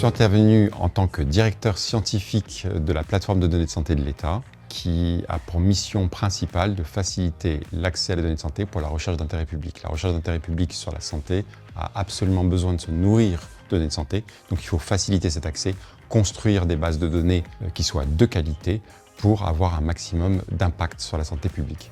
suis intervenu en tant que directeur scientifique de la plateforme de données de santé de l'État, qui a pour mission principale de faciliter l'accès à la donnée de santé pour la recherche d'intérêt public. La recherche d'intérêt public sur la santé a absolument besoin de se nourrir de données de santé, donc il faut faciliter cet accès, construire des bases de données qui soient de qualité pour avoir un maximum d'impact sur la santé publique.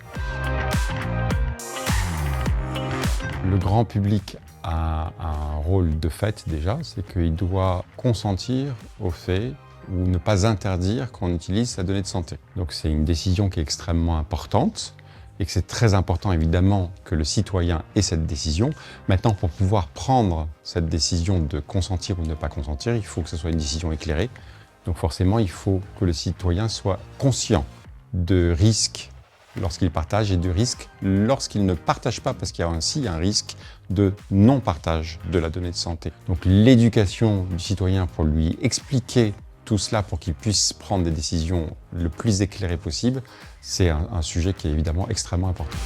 Le grand public a un rôle de fait déjà, c'est qu'il doit consentir au fait ou ne pas interdire qu'on utilise sa donnée de santé. Donc c'est une décision qui est extrêmement importante et que c'est très important évidemment que le citoyen ait cette décision. Maintenant, pour pouvoir prendre cette décision de consentir ou de ne pas consentir, il faut que ce soit une décision éclairée. Donc forcément, il faut que le citoyen soit conscient de risques lorsqu'il partage et de risques lorsqu'il ne partage pas, parce qu'il y a ainsi un risque de non-partage de la donnée de santé. Donc l'éducation du citoyen pour lui expliquer tout cela pour qu'il puisse prendre des décisions le plus éclairées possible, c'est un sujet qui est évidemment extrêmement important.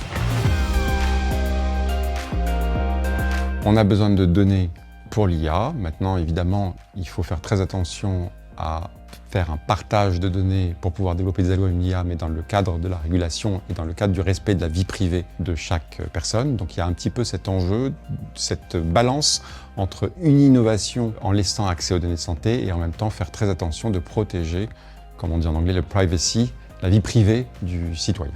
On a besoin de données pour l'IA. Maintenant, évidemment, il faut faire très attention à faire un partage de données pour pouvoir développer des algorithmes d'IA, mais dans le cadre de la régulation et dans le cadre du respect de la vie privée de chaque personne. Donc il y a un petit peu cet enjeu, cette balance entre une innovation en laissant accès aux données de santé et en même temps faire très attention de protéger, comme on dit en anglais, le privacy, la vie privée du citoyen.